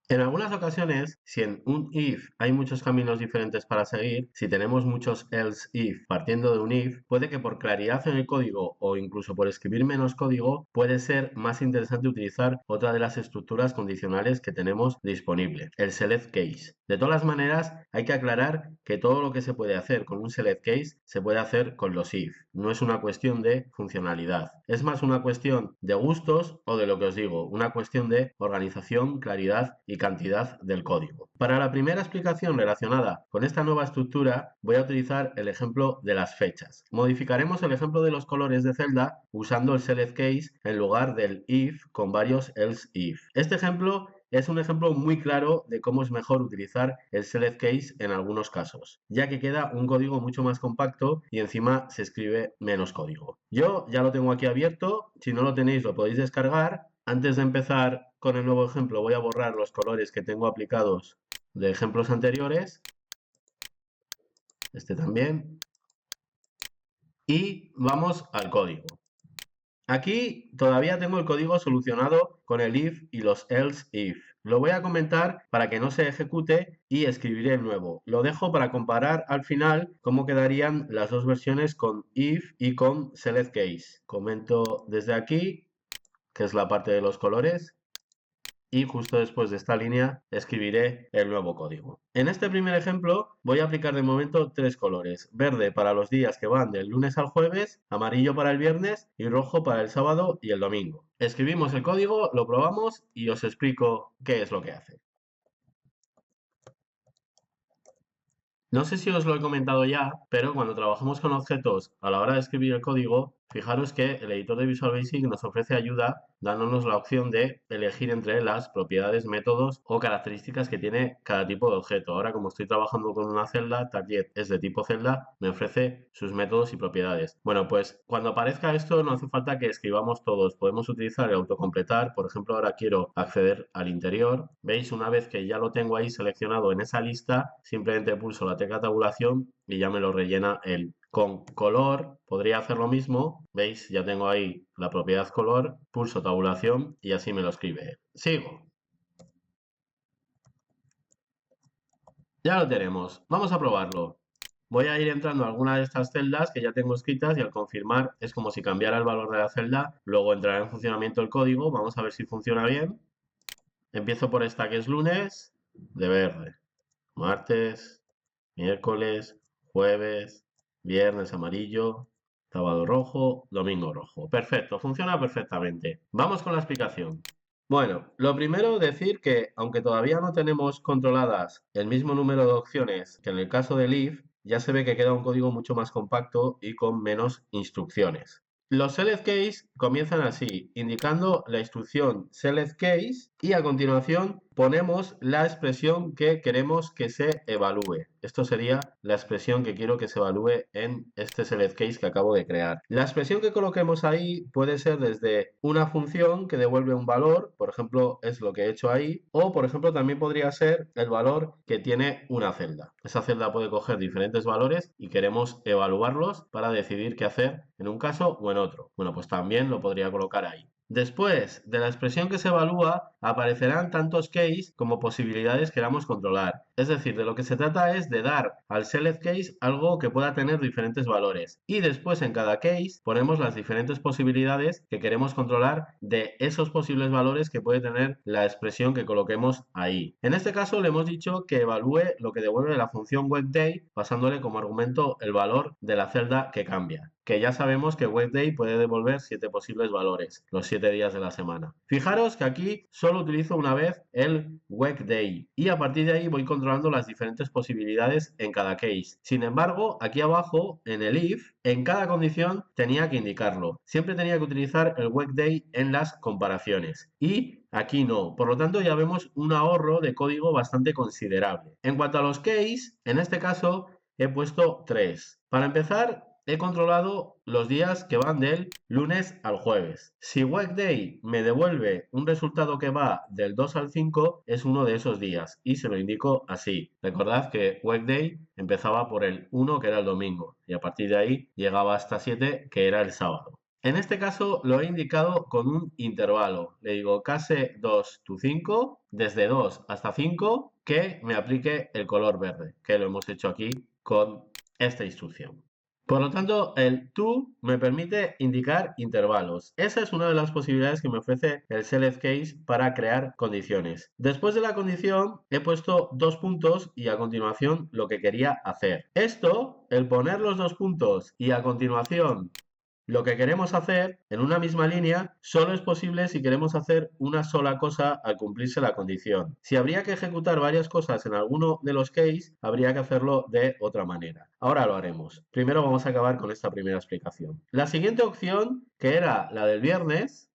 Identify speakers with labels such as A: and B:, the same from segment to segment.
A: En algunas ocasiones, si en un if hay muchos caminos diferentes para seguir, si tenemos muchos else if partiendo de un if, puede que por claridad en el código o incluso por escribir menos código, puede ser más interesante utilizar otra de las estructuras condicionales que tenemos disponible, el select case. De todas maneras, hay que aclarar que todo lo que se puede hacer con un select case se puede hacer con los if. No es una cuestión de funcionalidad. Es más una cuestión de gustos o de lo que os digo, una cuestión de organización, claridad y cantidad del código. Para la primera explicación relacionada con esta nueva estructura, voy a utilizar el ejemplo de las fechas. Modificaremos el ejemplo de los colores de celda usando el select case en lugar del if con varios else if. Este ejemplo es un ejemplo muy claro de cómo es mejor utilizar el select case en algunos casos, ya que queda un código mucho más compacto y encima se escribe menos código. Yo ya lo tengo aquí abierto, si no lo tenéis lo podéis descargar. Antes de empezar con el nuevo ejemplo voy a borrar los colores que tengo aplicados de ejemplos anteriores, este también, y vamos al código. Aquí todavía tengo el código solucionado con el if y los else if. Lo voy a comentar para que no se ejecute y escribiré el nuevo. Lo dejo para comparar al final cómo quedarían las dos versiones con if y con select case. Comento desde aquí, que es la parte de los colores, y justo después de esta línea escribiré el nuevo código. En este primer ejemplo voy a aplicar de momento tres colores: verde para los días que van del lunes al jueves, amarillo para el viernes y rojo para el sábado y el domingo. Escribimos el código, lo probamos y os explico qué es lo que hace. No sé si os lo he comentado ya, pero cuando trabajamos con objetos a la hora de escribir el código, fijaros que el editor de Visual Basic nos ofrece ayuda dándonos la opción de elegir entre las propiedades, métodos o características que tiene cada tipo de objeto. Ahora, como estoy trabajando con una celda, target es de tipo celda, me ofrece sus métodos y propiedades. Bueno, pues cuando aparezca esto no hace falta que escribamos todos. Podemos utilizar el autocompletar. Por ejemplo, ahora quiero acceder al interior. ¿Veis? Una vez que ya lo tengo ahí seleccionado en esa lista, simplemente pulso la tecla tabulación y ya me lo rellena él. Con color podría hacer lo mismo, veis, ya tengo ahí la propiedad color, pulso tabulación y así me lo escribe. Sigo. Ya lo tenemos, vamos a probarlo. Voy a ir entrando a alguna de estas celdas que ya tengo escritas y al confirmar es como si cambiara el valor de la celda, luego entrará en funcionamiento el código, vamos a ver si funciona bien. Empiezo por esta que es lunes, de verde, martes, miércoles, jueves, viernes amarillo, sábado rojo, domingo rojo. Perfecto, funciona perfectamente. Vamos con la explicación. Bueno, lo primero decir que aunque todavía no tenemos controladas el mismo número de opciones que en el caso del if, ya se ve que queda un código mucho más compacto y con menos instrucciones. Los select case comienzan así, indicando la instrucción select case y a continuación ponemos la expresión que queremos que se evalúe. Esto sería la expresión que quiero que se evalúe en este select case que acabo de crear. La expresión que coloquemos ahí puede ser desde una función que devuelve un valor, por ejemplo, es lo que he hecho ahí, o por ejemplo también podría ser el valor que tiene una celda. Esa celda puede coger diferentes valores y queremos evaluarlos para decidir qué hacer en un caso o en otro. Bueno, pues también lo podría colocar ahí. Después de la expresión que se evalúa, aparecerán tantos case como posibilidades queramos controlar. Es decir, de lo que se trata es de dar al select case algo que pueda tener diferentes valores. Y después en cada case ponemos las diferentes posibilidades que queremos controlar de esos posibles valores que puede tener la expresión que coloquemos ahí. En este caso le hemos dicho que evalúe lo que devuelve la función workday pasándole como argumento el valor de la celda que cambia, que ya sabemos que workday puede devolver 7 posibles valores, los 7 días de la semana. Fijaros que aquí solo utilizo una vez el workday y a partir de ahí voy controlando las diferentes posibilidades en cada case. Sin embargo, aquí abajo en el if, en cada condición tenía que indicarlo. Siempre tenía que utilizar el workday en las comparaciones y aquí no. Por lo tanto, ya vemos un ahorro de código bastante considerable. En cuanto a los case, en este caso he puesto 3. Para empezar, he controlado los días que van del lunes al jueves. Si workday me devuelve un resultado que va del 2 al 5, es uno de esos días y se lo indico así. Recordad que workday empezaba por el 1, que era el domingo, y a partir de ahí llegaba hasta 7, que era el sábado. En este caso lo he indicado con un intervalo. Le digo case 2 to 5, desde 2 hasta 5, que me aplique el color verde, que lo hemos hecho aquí con esta instrucción. Por lo tanto, el to me permite indicar intervalos. Esa es una de las posibilidades que me ofrece el select case para crear condiciones. Después de la condición he puesto dos puntos y a continuación lo que quería hacer. Esto, el poner los dos puntos y a continuación lo que queremos hacer en una misma línea solo es posible si queremos hacer una sola cosa al cumplirse la condición. Si habría que ejecutar varias cosas en alguno de los case, habría que hacerlo de otra manera. Ahora lo haremos. Primero vamos a acabar con esta primera explicación. La siguiente opción, que era la del viernes,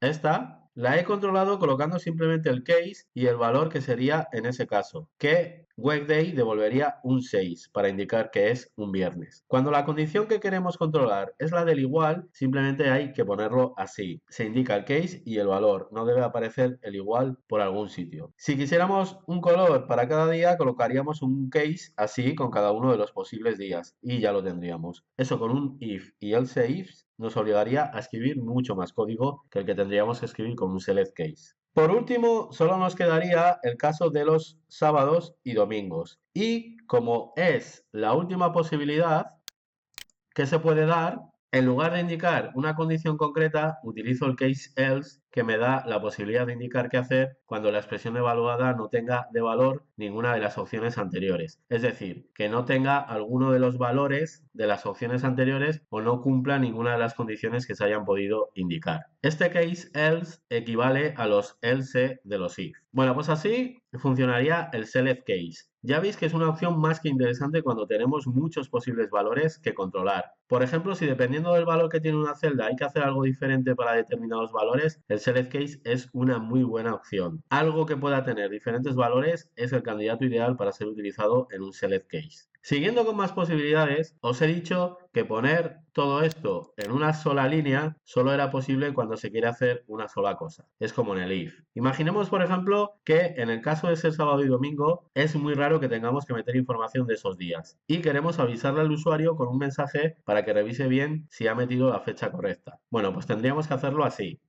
A: esta la he controlado colocando simplemente el case y el valor que sería en ese caso, que weekday devolvería un 6 para indicar que es un viernes. Cuando la condición que queremos controlar es la del igual, simplemente hay que ponerlo así. Se indica el case y el valor, no debe aparecer el igual por algún sitio. Si quisiéramos un color para cada día, colocaríamos un case así con cada uno de los posibles días y ya lo tendríamos. Eso con un if y else if nos obligaría a escribir mucho más código que el que tendríamos que escribir con un select case. Por último, solo nos quedaría el caso de los sábados y domingos. Y como es la última posibilidad que se puede dar, en lugar de indicar una condición concreta, utilizo el case else que me da la posibilidad de indicar qué hacer cuando la expresión evaluada no tenga de valor ninguna de las opciones anteriores. Es decir, que no tenga alguno de los valores de las opciones anteriores o no cumpla ninguna de las condiciones que se hayan podido indicar. Este case else equivale a los else de los if. Bueno, pues así funcionaría el select case. Ya veis que es una opción más que interesante cuando tenemos muchos posibles valores que controlar. Por ejemplo, si dependiendo del valor que tiene una celda hay que hacer algo diferente para determinados valores, el select case es una muy buena opción. Algo que pueda tener diferentes valores es el candidato ideal para ser utilizado en un select case. Siguiendo con más posibilidades, os he dicho que poner todo esto en una sola línea solo era posible cuando se quiere hacer una sola cosa. Es como en el if. Imaginemos, por ejemplo, que en el caso de ser sábado y domingo es muy raro que tengamos que meter información de esos días y queremos avisarle al usuario con un mensaje para que revise bien si ha metido la fecha correcta. Bueno, pues tendríamos que hacerlo así.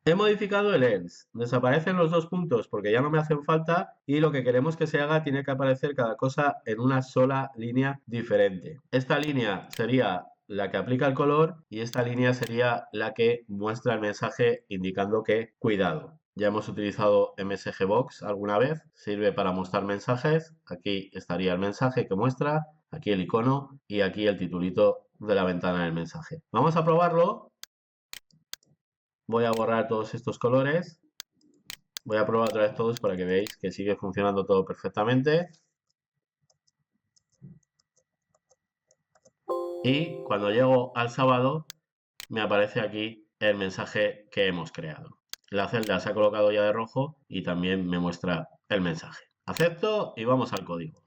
A: He modificado el else. Desaparecen los dos puntos porque ya no me hacen falta y lo que queremos que se haga tiene que aparecer cada cosa en una sola línea diferente. Esta línea sería la que aplica el color y esta línea sería la que muestra el mensaje indicando que cuidado. Ya hemos utilizado MSGBox alguna vez, sirve para mostrar mensajes. Aquí estaría el mensaje que muestra, aquí el icono y aquí el titulito de la ventana del mensaje. Vamos a probarlo. Voy a borrar todos estos colores. Voy a probar otra vez todos para que veáis que sigue funcionando todo perfectamente. Y cuando llego al sábado, me aparece aquí el mensaje que hemos creado. La celda se ha colocado ya de rojo y también me muestra el mensaje. Acepto y vamos al código.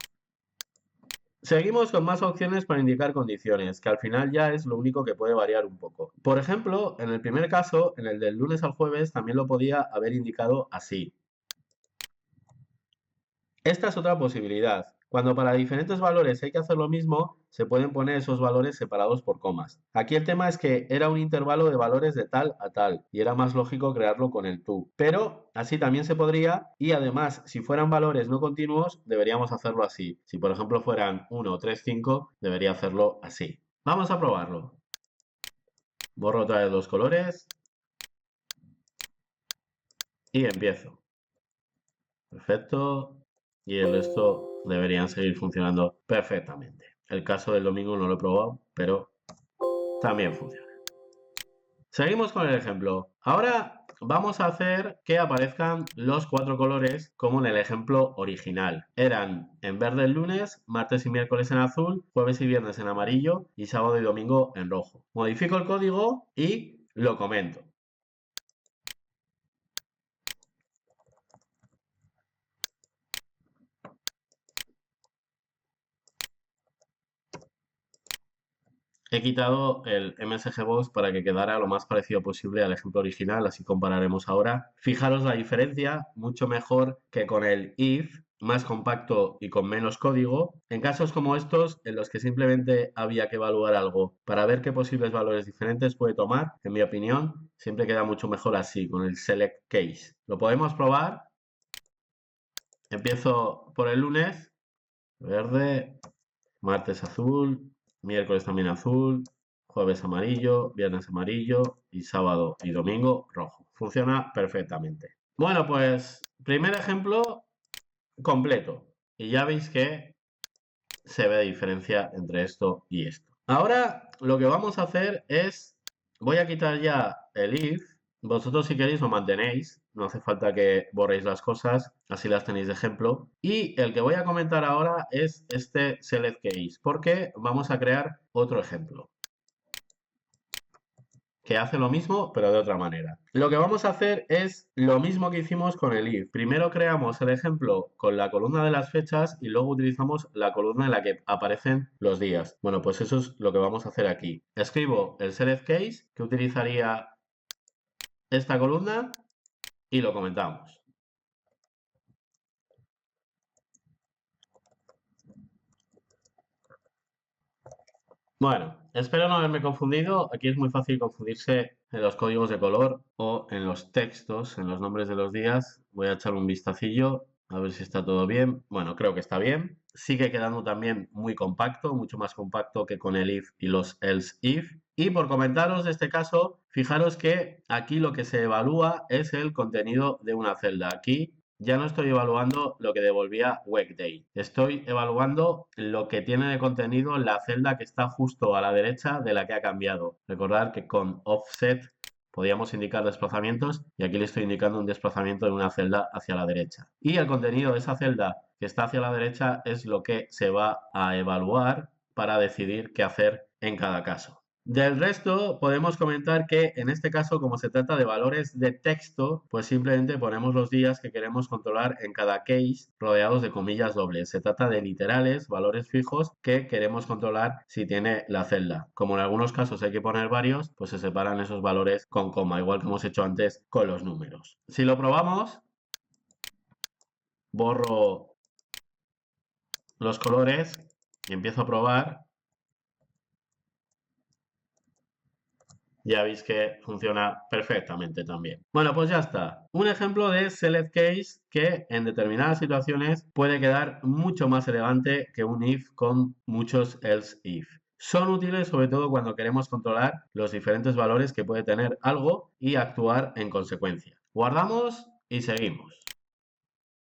A: Seguimos con más opciones para indicar condiciones, que al final ya es lo único que puede variar un poco. Por ejemplo, en el primer caso, en el del lunes al jueves, también lo podía haber indicado así. Esta es otra posibilidad. Cuando para diferentes valores hay que hacer lo mismo, se pueden poner esos valores separados por comas. Aquí el tema es que era un intervalo de valores de tal a tal y era más lógico crearlo con el to. Pero así también se podría y además si fueran valores no continuos deberíamos hacerlo así. Si por ejemplo fueran 1, 3, 5 debería hacerlo así. Vamos a probarlo. Borro otra vez los colores y empiezo. Perfecto. Y el resto deberían seguir funcionando perfectamente. El caso del domingo no lo he probado, pero también funciona. Seguimos con el ejemplo. Ahora vamos a hacer que aparezcan los 4 colores como en el ejemplo original. Eran en verde el lunes, martes y miércoles en azul, jueves y viernes en amarillo y sábado y domingo en rojo. Modifico el código y lo comento. He quitado el MSGBox para que quedara lo más parecido posible al ejemplo original, así compararemos ahora. Fijaros la diferencia, mucho mejor que con el if, más compacto y con menos código. En casos como estos, en los que simplemente había que evaluar algo para ver qué posibles valores diferentes puede tomar, en mi opinión, siempre queda mucho mejor así, con el select case. Lo podemos probar. Empiezo por el lunes, verde, martes azul, miércoles también azul, jueves amarillo, viernes amarillo y sábado y domingo rojo. Funciona perfectamente. Bueno, pues primer ejemplo completo. Y ya veis que se ve diferencia entre esto y esto. Ahora lo que vamos a hacer es, voy a quitar ya el if. Vosotros si queréis lo mantenéis, no hace falta que borréis las cosas, así las tenéis de ejemplo. Y el que voy a comentar ahora es este select case, porque vamos a crear otro ejemplo que hace lo mismo, pero de otra manera. Lo que vamos a hacer es lo mismo que hicimos con el if. Primero creamos el ejemplo con la columna de las fechas y luego utilizamos la columna en la que aparecen los días. Bueno, pues eso es lo que vamos a hacer aquí. Escribo el select case que utilizaría esta columna y lo comentamos. Bueno, espero no haberme confundido. Aquí es muy fácil confundirse en los códigos de color o en los textos, en los nombres de los días. Voy a echar un vistacillo a ver si está todo bien. Bueno, creo que está bien. Sigue quedando también muy compacto, mucho más compacto que con el if y los else if. Y por comentaros de este caso, fijaros que aquí lo que se evalúa es el contenido de una celda. Aquí ya no estoy evaluando lo que devolvía Workday. Estoy evaluando lo que tiene de contenido la celda que está justo a la derecha de la que ha cambiado. Recordad que con offset podíamos indicar desplazamientos y aquí le estoy indicando un desplazamiento de una celda hacia la derecha. Y el contenido de esa celda que está hacia la derecha es lo que se va a evaluar para decidir qué hacer en cada caso. Del resto, podemos comentar que en este caso, como se trata de valores de texto, pues simplemente ponemos los días que queremos controlar en cada case rodeados de comillas dobles. Se trata de literales, valores fijos que queremos controlar si tiene la celda. Como en algunos casos hay que poner varios, pues se separan esos valores con coma, igual que hemos hecho antes con los números. Si lo probamos, borro los colores y empiezo a probar. Ya veis que funciona perfectamente también. Bueno, pues ya está. Un ejemplo de select case que en determinadas situaciones puede quedar mucho más elegante que un if con muchos else if. Son útiles sobre todo cuando queremos controlar los diferentes valores que puede tener algo y actuar en consecuencia. Guardamos y seguimos.